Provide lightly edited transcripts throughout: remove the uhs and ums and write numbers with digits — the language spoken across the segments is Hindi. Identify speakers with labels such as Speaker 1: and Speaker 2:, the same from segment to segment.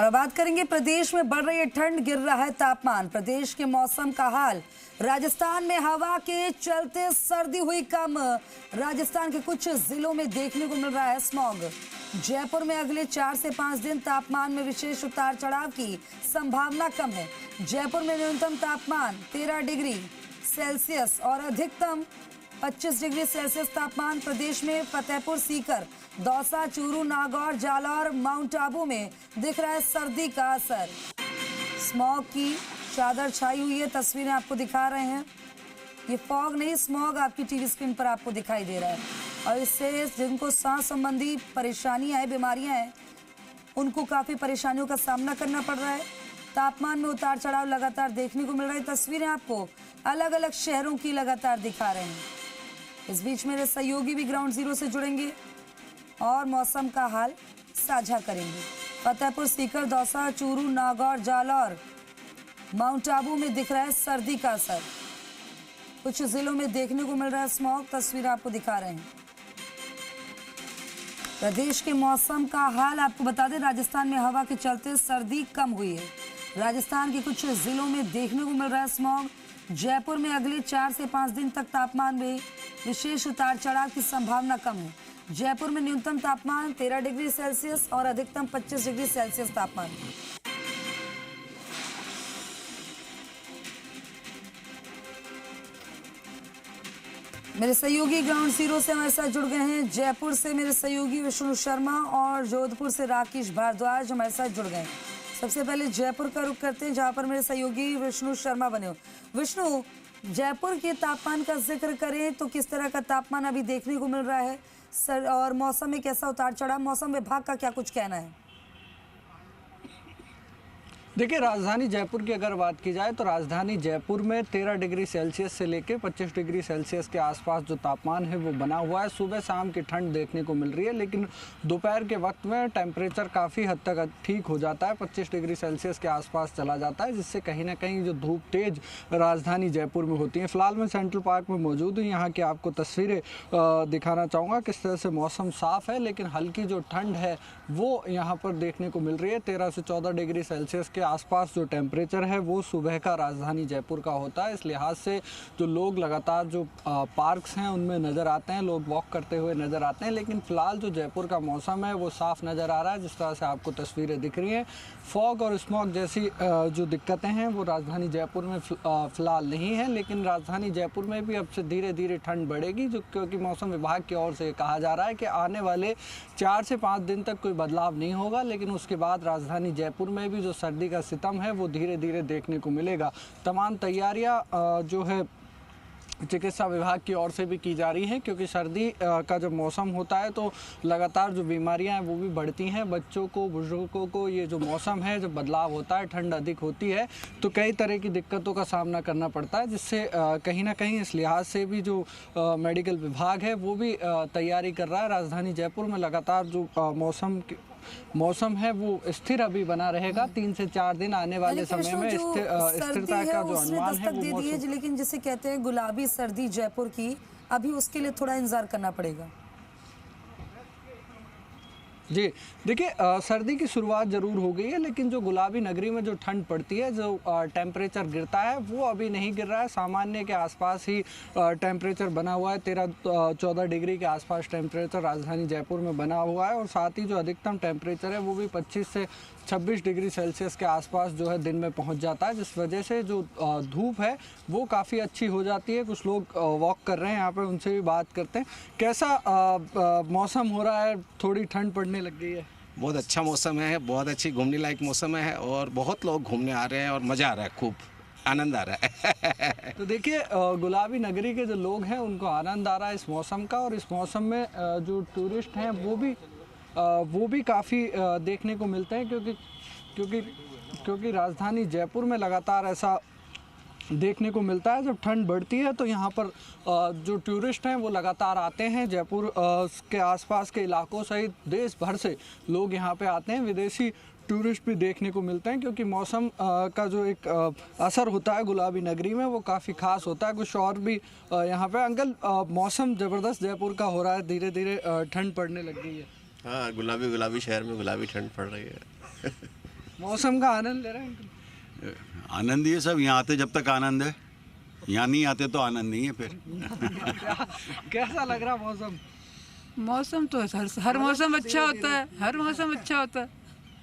Speaker 1: और बात करेंगे प्रदेश में बढ़ रही है ठंड, गिर रहा है तापमान। प्रदेश के मौसम का हाल, राजस्थान में हवा के चलते सर्दी हुई कम। राजस्थान के कुछ जिलों में देखने को मिल रहा है स्मॉग। जयपुर में अगले 4 से 5 दिन तापमान में विशेष उतार चढ़ाव की संभावना कम है। जयपुर में न्यूनतम तापमान 13 डिग्री सेल्सियस और अधिकतम 25 डिग्री सेल्सियस तापमान। प्रदेश में फतेहपुर सीकर, दौसा, चूरू, नागौर, जालौर, माउंट आबू में दिख रहा है सर्दी का असर। स्मॉग की चादर छाई हुई है, तस्वीरें आपको दिखा रहे हैं। ये फॉग नहीं, स्मॉग आपकी टीवी स्क्रीन पर आपको दिखाई दे रहा है। और इससे जिनको सांस संबंधी परेशानियां हैं, बीमारियां हैं, उनको काफ़ी परेशानियों का सामना करना पड़ रहा है। तापमान में उतार चढ़ाव लगातार देखने को मिल रहा है। तस्वीरें आपको अलग अलग शहरों की लगातार दिखा रहे हैं। इस बीच मेरे सहयोगी भी ग्राउंड जीरो से जुड़ेंगे और मौसम का हाल साझा करेंगे। फतेहपुर सीकर, दौसा, चूरू, नागौर, जालौर, माउंट आबू में दिख रहा है सर्दी का असर। कुछ जिलों में देखने को मिल रहा है स्मॉग, तस्वीर आपको दिखा रहे हैं। प्रदेश के मौसम का हाल आपको बता दें, राजस्थान में हवा के चलते सर्दी कम हुई है। राजस्थान के कुछ जिलों में देखने को मिल रहा है स्मॉग। जयपुर में अगले 4 से 5 दिन तक तापमान में विशेष उतार चढ़ाव की संभावना कम है। जयपुर में न्यूनतम तापमान 13 डिग्री सेल्सियस और अधिकतम 25 डिग्री सेल्सियस तापमान। मेरे सहयोगी ग्राउंड जीरो से हमारे साथ जुड़ गए हैं। जयपुर से मेरे सहयोगी विष्णु शर्मा और जोधपुर से राकेश भारद्वाज हमारे साथ जुड़ गए हैं। सबसे पहले जयपुर का रुख करते हैं, जहां पर मेरे सहयोगी विष्णु शर्मा बने हो। विष्णु, जयपुर के तापमान का जिक्र करें तो किस तरह का तापमान अभी देखने को मिल रहा है सर, और मौसम में कैसा उतार चढ़ाव, मौसम विभाग का क्या कुछ कहना है?
Speaker 2: देखिए, राजधानी जयपुर की अगर बात की जाए तो राजधानी जयपुर में 13 डिग्री सेल्सियस से लेकर 25 डिग्री सेल्सियस के आसपास जो तापमान है वो बना हुआ है। सुबह शाम की ठंड देखने को मिल रही है, लेकिन दोपहर के वक्त में टेम्परेचर काफ़ी हद तक ठीक हो जाता है, 25 डिग्री सेल्सियस के आसपास चला जाता है, जिससे कहीं ना कहीं जो धूप तेज राजधानी जयपुर में होती है। फिलहाल मैं सेंट्रल पार्क में मौजूद हूँ, यहाँ की आपको तस्वीरें दिखाना चाहूँगा किस तरह से मौसम साफ़ है, लेकिन हल्की जो ठंड है वो यहाँ पर देखने को मिल रही है। 13 से 14 डिग्री सेल्सियस के आसपास जो टेम्परेचर है वो सुबह का राजधानी जयपुर का होता है। इस लिहाज से जो लोग लगातार जो पार्क्स हैं उनमें नज़र आते हैं, लोग वॉक करते हुए नज़र आते हैं। लेकिन फ़िलहाल जो जयपुर का मौसम है वो साफ़ नज़र आ रहा है, जिस तरह से आपको तस्वीरें दिख रही हैं। फॉग और स्मॉग जैसी जो दिक्कतें हैं वो राजधानी जयपुर में फ़िलहाल नहीं है, लेकिन राजधानी जयपुर में भी अब से धीरे धीरे ठंड बढ़ेगी, जो क्योंकि मौसम विभाग की ओर से कहा जा रहा है कि आने वाले 4 से 5 दिन तक कोई बदलाव नहीं होगा, लेकिन उसके बाद राजधानी जयपुर में भी जो सर्दी का सितम है वो धीरे धीरे देखने को मिलेगा। तमाम तैयारियां जो है चिकित्सा विभाग की ओर से भी की जा रही हैं, क्योंकि सर्दी का जब मौसम होता है तो लगातार जो बीमारियां हैं वो भी बढ़ती हैं। बच्चों को, बुजुर्गों को ये जो मौसम है, जब बदलाव होता है, ठंड अधिक होती है, तो कई तरह की दिक्कतों का सामना करना पड़ता है, जिससे कहीं ना कहीं इस लिहाज से भी जो मेडिकल विभाग है वो भी तैयारी कर रहा है। राजधानी जयपुर में लगातार जो मौसम है वो स्थिर अभी बना रहेगा। 3 से 4 दिन आने वाले समय में स्थिरता का जो अनुमान है वो मौसम,
Speaker 1: लेकिन जिसे कहते हैं गुलाबी सर्दी जयपुर की, अभी उसके लिए थोड़ा इंतजार करना पड़ेगा।
Speaker 2: जी देखिए, सर्दी की शुरुआत ज़रूर हो गई है, लेकिन जो गुलाबी नगरी में जो ठंड पड़ती है, जो टेम्परेचर गिरता है वो अभी नहीं गिर रहा है। सामान्य के आसपास ही टेम्परेचर बना हुआ है। 13-14 डिग्री के आसपास टेम्परेचर राजधानी जयपुर में बना हुआ है, और साथ ही जो अधिकतम टेम्परेचर है वो भी 25 से 26 डिग्री सेल्सियस के आसपास जो है दिन में पहुंच जाता है, जिस वजह से जो धूप है वो काफ़ी अच्छी हो जाती है। कुछ लोग वॉक कर रहे हैं यहाँ पे, उनसे भी बात करते हैं। कैसा मौसम हो रहा है? थोड़ी ठंड पड़ने लग गई है।
Speaker 3: बहुत अच्छा मौसम है, बहुत अच्छी घूमने लायक मौसम है, और बहुत लोग घूमने आ रहे हैं और मज़ा आ रहा है, खूब आनंद आ रहा है।
Speaker 2: तो देखिए, गुलाबी नगरी के जो लोग हैं उनको आनंद आ रहा है इस मौसम का, और इस मौसम में जो टूरिस्ट हैं वो भी काफ़ी देखने को मिलते हैं, क्योंकि राजधानी जयपुर में लगातार ऐसा देखने को मिलता है। जब ठंड बढ़ती है तो यहाँ पर जो टूरिस्ट हैं वो लगातार आते हैं। जयपुर के आसपास के इलाकों सहित देश भर से लोग यहाँ पे आते हैं। विदेशी टूरिस्ट भी देखने को मिलते हैं, क्योंकि मौसम का जो एक असर होता है गुलाबी नगरी में वो काफ़ी ख़ास होता है। कुछ और भी यहाँ पे अंकल, मौसम ज़बरदस्त जयपुर का हो रहा है, धीरे धीरे ठंड पड़ने लग गई है।
Speaker 4: हाँ, गुलाबी शहर में गुलाबी ठंड पड़ रही है।
Speaker 2: मौसम का आनंद ले रहे हैं?
Speaker 4: आनंद ही है सब, यहाँ आते जब तक आनंद है, यहाँ नहीं आते तो आनंद नहीं है फिर।
Speaker 2: कैसा लग रहा मौसम?
Speaker 5: मौसम तो हर मौसम अच्छा होता है, हर मौसम अच्छा होता है।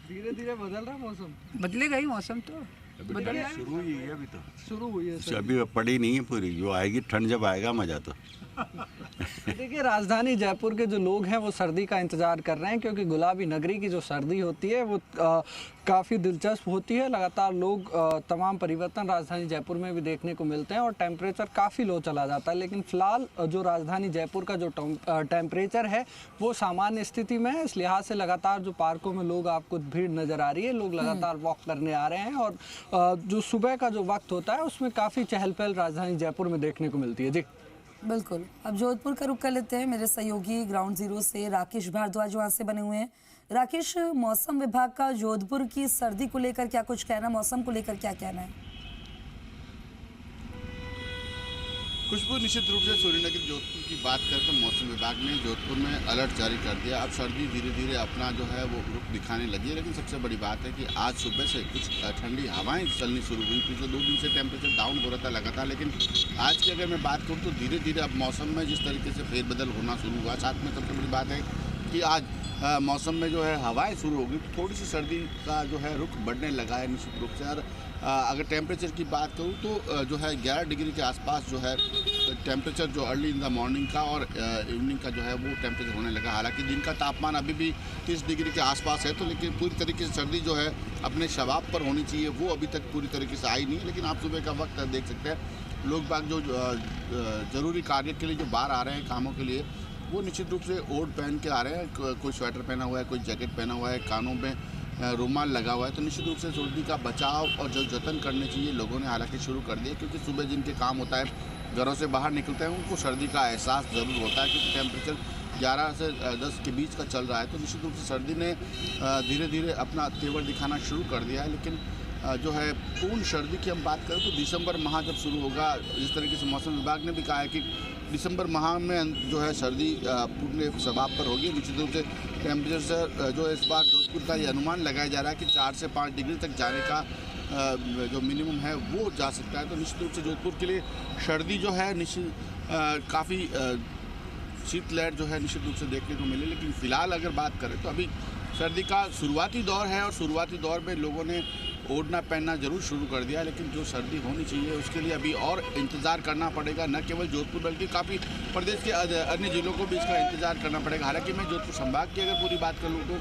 Speaker 2: धीरे धीरे बदल रहा मौसम,
Speaker 5: बदलेगा ही मौसम तो बदल रहा है।
Speaker 4: शुरू हुई है अभी तो,
Speaker 2: शुरू हुई है।
Speaker 4: अभी पड़ी नहीं है पूरी, जो आएगी ठंड जब आएगा मजा तो।
Speaker 2: देखिए, राजधानी जयपुर के जो लोग हैं वो सर्दी का इंतज़ार कर रहे हैं, क्योंकि गुलाबी नगरी की जो सर्दी होती है वो काफ़ी दिलचस्प होती है। लगातार लोग तमाम परिवर्तन राजधानी जयपुर में भी देखने को मिलते हैं और टेम्परेचर काफ़ी लो चला जाता है। लेकिन फ़िलहाल जो राजधानी जयपुर का जो टेम्परेचर है वो सामान्य स्थिति में है। इस लिहाज से लगातार जो पार्कों में लोग आपको भीड़ नज़र आ रही है, लोग लगातार वॉक करने आ रहे हैं और जो सुबह का जो वक्त होता है उसमें काफ़ी चहल पहल राजधानी जयपुर में देखने को मिलती है। जी
Speaker 1: बिल्कुल। अब जोधपुर का रुख कर लेते हैं। मेरे सहयोगी ग्राउंड जीरो से राकेश भारद्वाज वहां से बने हुए हैं। राकेश, मौसम विभाग का जोधपुर की सर्दी को लेकर क्या कुछ कहना, मौसम को लेकर क्या कहना है?
Speaker 6: खुशबू, निश्चित रूप से सूर्यनगर जोधपुर की बात करें तो मौसम विभाग ने जोधपुर में अलर्ट जारी कर दिया। अब सर्दी धीरे धीरे अपना जो है वो रुख दिखाने लगी है, लेकिन सबसे बड़ी बात है कि आज सुबह से कुछ ठंडी हवाएं चलनी शुरू हुई। पिछले 2 दिन से टेम्परेचर डाउन हो रहा था लगातार, लेकिन आज की अगर मैं बात करूँ तो धीरे धीरे अब मौसम में जिस तरीके से फेरबदल होना शुरू हुआ, साथ में सबसे बड़ी बात है कि आज मौसम में जो है हवाएं शुरू हो गई, थोड़ी सी सर्दी का जो है रुख बढ़ने लगा है निश्चित रूप से। और अगर टेम्परेचर की बात करूँ तो जो है 11 डिग्री के आसपास जो है टेम्परेचर जो अर्ली इन द मॉर्निंग का और इवनिंग का जो है वो टेम्परेचर होने लगा। हालांकि दिन का तापमान अभी भी 30 डिग्री के आसपास है, तो लेकिन पूरी तरीके से सर्दी जो है अपने शबाब पर होनी चाहिए वो अभी तक पूरी तरीके से आई नहीं। लेकिन आप सुबह का वक्त देख सकते हैं, लोग बाग जो ज़रूरी कार्य के लिए जो बाहर आ रहे हैं कामों के लिए, वो निश्चित रूप से ओढ़ पहन के आ रहे हैं। कोई स्वेटर पहना हुआ है, कोई जैकेट पहना हुआ है, कानों में रुमाल लगा हुआ है। तो निश्चित रूप से सर्दी का बचाव और जो जतन करने चाहिए लोगों ने हालांकि शुरू कर दिया, क्योंकि सुबह जिनके काम होता है, घरों से बाहर निकलते हैं, उनको सर्दी का एहसास ज़रूर होता है, क्योंकि टेम्परेचर 11 से 10 के बीच का चल रहा है। तो निश्चित रूप से सर्दी ने धीरे धीरे अपना तेवर दिखाना शुरू कर दिया है। लेकिन जो है पूर्ण सर्दी की हम बात करें तो दिसंबर माह जब शुरू होगा, जिस तरीके से मौसम विभाग ने भी कहा है कि दिसंबर माह में जो है सर्दी पूर्ण शबाब पर होगी। निश्चित रूप से टेम्परेचर जो है इस बार जोधपुर का ये अनुमान लगाया जा रहा है कि 4 से 5 डिग्री तक जाने का जो मिनिमम है वो जा सकता है। तो निश्चित रूप से जोधपुर के लिए सर्दी जो है काफ़ी शीतलहर जो है निश्चित रूप से देखने को मिले। लेकिन फ़िलहाल अगर बात करें तो अभी सर्दी का शुरुआती दौर है और शुरुआती दौर में लोगों ने ओढ़ना पहनना ज़रूर शुरू कर दिया, लेकिन जो सर्दी होनी चाहिए उसके लिए अभी और इंतज़ार करना पड़ेगा। न केवल जोधपुर बल्कि काफ़ी प्रदेश के अन्य ज़िलों को भी इसका इंतज़ार करना पड़ेगा। हालांकि मैं जोधपुर संभाग की अगर पूरी बात कर लूँ तो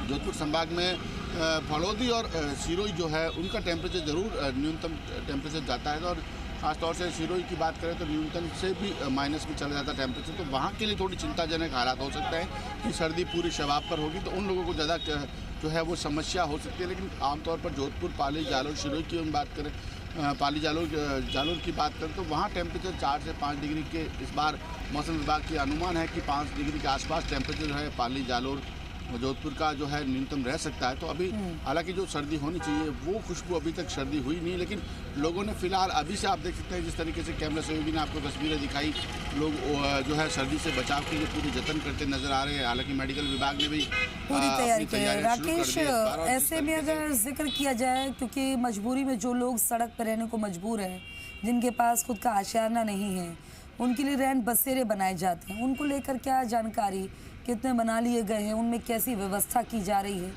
Speaker 6: जोधपुर संभाग में फलौदी और सिरोही जो है उनका टेम्परेचर ज़रूर न्यूनतम टेम्परेचर जाता है, और खासतौर से सिरोही की बात करें तो न्यूनतम से भी माइनस में चला जाता है टेम्परेचर। तो वहाँ के लिए थोड़ी चिंताजनक हालात हो सकता है कि सर्दी पूरी शबाब पर होगी, तो उन लोगों को ज़्यादा जो है वो समस्या हो सकती है। लेकिन आमतौर पर जोधपुर, पाली, जालोर, सिरोही की हम बात करें, पाली जालोर की बात करें तो वहाँ टेम्परेचर 4 से 5 डिग्री के इस बार मौसम विभाग की अनुमान है कि 5 डिग्री के आसपास टेम्परेचर जो है पाली, जालोर, जोधपुर का जो है न्यूनतम रह सकता है। तो अभी हालांकि जो सर्दी होनी चाहिए वो खुशबू अभी तक सर्दी हुई नहीं, लेकिन लोगों ने फिलहाल अभी से आप देख सकते हैं जिस तरीके से कैमरा सहयोगी ने आपको तस्वीरें दिखाई, लोग जो है सर्दी से बचाव के लिए पूरी जतन करते नजर आ रहे हैं। हालांकि मेडिकल विभाग ने भी
Speaker 1: पूरी तैयारी की है। राकेश, ऐसे में अगर जिक्र किया जाए, क्योंकि मजबूरी में जो लोग सड़क पर रहने को मजबूर हैं, जिनके पास खुद का आशियाना नहीं है, उनके लिए रैन बसेरे बनाए जाते हैं, उनको लेकर क्या जानकारी, कितने बना लिए गए हैं, उनमें कैसी व्यवस्था की जा रही है?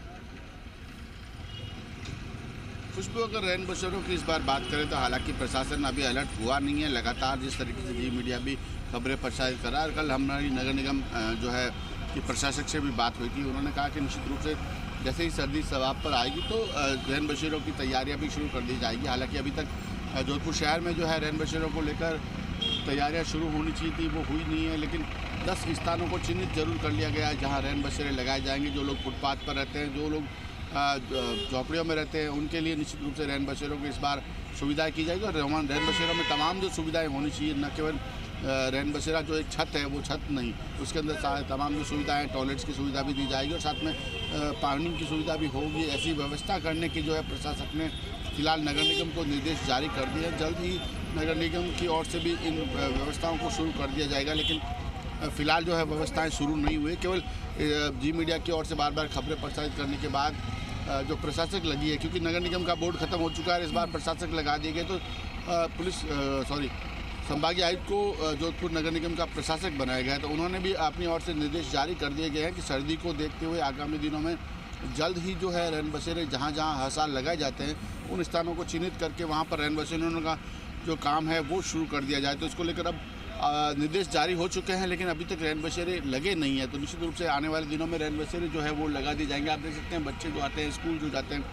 Speaker 6: खुशबू, अगर रैन बसेरों की इस बार बात करें तो हालांकि प्रशासन अभी अलर्ट हुआ नहीं है। लगातार जिस तरीके से जी मीडिया भी खबरें प्रसारित कर रहा है, कल हमारी नगर निगम जो है कि प्रशासक से भी बात हुई थी, उन्होंने कहा कि निश्चित रूप से जैसे ही सर्दी शबाब पर आएगी तो रैन बसेरों की तैयारियाँ भी शुरू कर दी जाएगी। हालाँकि अभी तक जोधपुर शहर में जो है रैन बसेरों को लेकर तैयारियां शुरू होनी चाहिए थी, वो हुई नहीं है। लेकिन 10 स्थानों को चिन्हित जरूर कर लिया गया है जहां रैन बसेरे लगाए जाएंगे। जो लोग फुटपाथ पर रहते हैं, जो लोग झोपड़ियों में रहते हैं, उनके लिए निश्चित रूप से रैन बसेरों की इस बार सुविधाएं की जाएगी। और रैन बसेरों में तमाम जो सुविधाएं होनी चाहिए, न केवल रैन बसेरा जो एक छत है वो छत नहीं, उसके अंदर तमाम जो सुविधाएँ, टॉयलेट्स की सुविधा भी दी जाएगी और साथ में पानी की सुविधा भी होगी। ऐसी व्यवस्था करने की जो है प्रशासक ने फिलहाल नगर निगम को निर्देश जारी कर दिए हैं। जल्द ही नगर निगम की ओर से भी इन व्यवस्थाओं को शुरू कर दिया जाएगा। लेकिन फिलहाल जो है व्यवस्थाएं शुरू नहीं हुई, केवल जी मीडिया की ओर से बार बार खबरें प्रसारित करने के बाद जो प्रशासक लगी है, क्योंकि नगर निगम का बोर्ड खत्म हो चुका है, इस बार प्रशासक लगा दिए गए, तो संभागीय आयुक्त को जोधपुर नगर निगम का प्रशासक बनाया गया है। तो उन्होंने भी अपनी ओर से निर्देश जारी कर दिए गए हैं कि सर्दी को देखते हुए आगामी दिनों में जल्द ही जो है रैन बसेरे जहाँ जहाँ हर साल लगाए जाते हैं उन स्थानों को चिन्हित करके वहाँ पर रैन बसेरों का जो काम है वो शुरू कर दिया जाए। तो इसको लेकर अब निर्देश जारी हो चुके हैं, लेकिन अभी तक रैन बसेरे लगे नहीं है। तो निश्चित रूप से आने वाले दिनों में रैन बसेरे जो है वो लगा दिए जाएंगे। आप देख सकते हैं बच्चे जो आते हैं स्कूल जो जाते हैं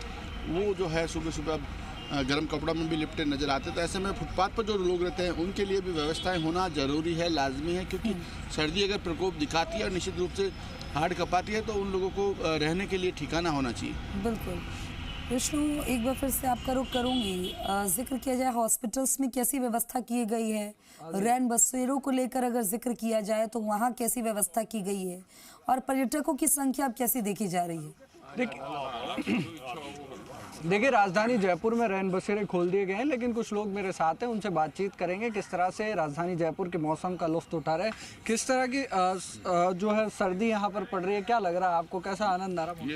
Speaker 6: वो जो है सुबह सुबह गर्म कपड़ों में भी लिपटे नजर आते हैं। तो ऐसे में फुटपाथ पर जो लोग रहते हैं उनके लिए भी व्यवस्थाएं होना जरूरी है, लाजमी है, क्योंकि सर्दी अगर प्रकोप दिखाती है और निश्चित रूप से हाड़ कपाती है तो उन लोगों को रहने के लिए ठिकाना होना चाहिए।
Speaker 1: बिल्कुल। विष्णु, एक बार फिर से आपका रुख करूंगी, जिक्र किया जाए हॉस्पिटल्स में कैसी व्यवस्था की गई है, रैन बसेरों को लेकर अगर जिक्र किया जाए तो वहाँ कैसी व्यवस्था की गई है और पर्यटकों की संख्या अब कैसी देखी जा रही है?
Speaker 2: देखिए राजधानी जयपुर में रैन बसेरे खोल दिए गए हैं, लेकिन कुछ लोग मेरे साथ हैं, उनसे बातचीत करेंगे किस तरह से राजधानी जयपुर के मौसम का लुत्फ उठा रहे हैं, किस तरह की जो है सर्दी यहाँ पर पड़ रही है। क्या लग रहा है आपको, कैसा आनंद आ रहा है?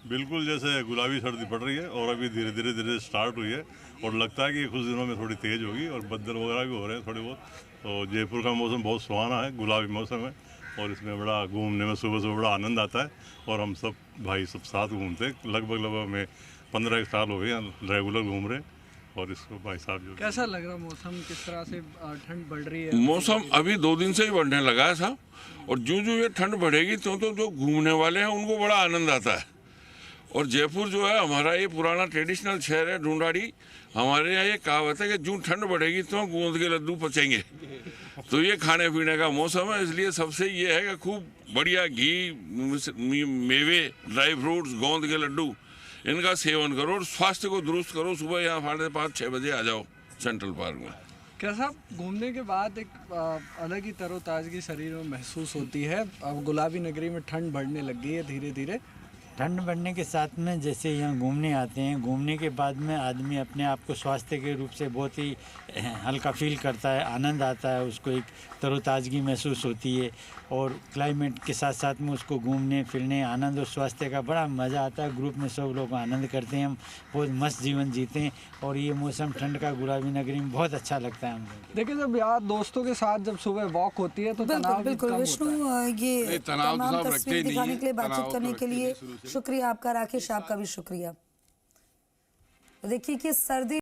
Speaker 7: बिल्कुल जैसे गुलाबी सर्दी पड़ रही है और अभी धीरे धीरे स्टार्ट हुई है और लगता है कि कुछ दिनों में थोड़ी तेज़ होगी और बदल वगैरह भी हो रहे हैं थोड़े बहुत। तो जयपुर का मौसम बहुत सुहाना है, गुलाबी मौसम है और इसमें बड़ा घूमने में सुबह सुबह बड़ा आनंद आता है और हम सब भाई सब साथ घूमते हैं। लगभग में 15 साल हो गए रेगुलर घूम रहे और इसको भाई साहब जो
Speaker 2: कैसा लग रहा मौसम, किस तरह से ठंड बढ़ रही है?
Speaker 8: मौसम अभी 2 दिन से ही बढ़ने लगा है साहब, और जो ये ठंड बढ़ेगी तो जो घूमने वाले हैं उनको बड़ा आनंद आता है। और जयपुर जो है हमारा ये पुराना ट्रेडिशनल शहर है, ढूंढाड़ी। हमारे यहाँ ये कहावत है कि जो ठंड बढ़ेगी तो गोंद के लड्डू पचेंगे। तो ये खाने पीने का मौसम है, इसलिए सबसे ये है कि खूब बढ़िया घी, मेवे, ड्राई फ्रूट्स, गोंद के लड्डू इनका सेवन करो और स्वास्थ्य को दुरुस्त करो। सुबह यहाँ 5:30-6 बजे आ जाओ सेंट्रल पार्क में।
Speaker 2: कैसा घूमने के बाद एक अलग ही तरोताजगी शरीर में महसूस होती है। अब गुलाबी नगरी में ठंड बढ़ने लग गई है धीरे धीरे।
Speaker 9: ठंड बढ़ने के साथ में जैसे यहाँ घूमने आते हैं, घूमने के बाद में आदमी अपने आप को स्वास्थ्य के रूप से बहुत ही हल्का फील करता है, आनंद आता है, उसको एक तरोताजगी महसूस होती है और क्लाइमेट के साथ साथ में उसको घूमने फिरने आनंद और स्वास्थ्य का बड़ा मज़ा आता है। ग्रुप में सब लोग आनंद करते हैं, हम बहुत मस्त जीवन जीते हैं और ये मौसम ठंड का गुलाबी नगरी में बहुत अच्छा लगता है हम लोग।
Speaker 2: देखिए जब यार दोस्तों के साथ जब सुबह वॉक होती है तो तनाव
Speaker 1: बिल्कुल विष्णु, ये तमाम तस्वीर दिखाने के लिए, बातचीत करने के लिए शुक्रिया आपका राकेश, आपका भी शुक्रिया। देखिए कि सर्दी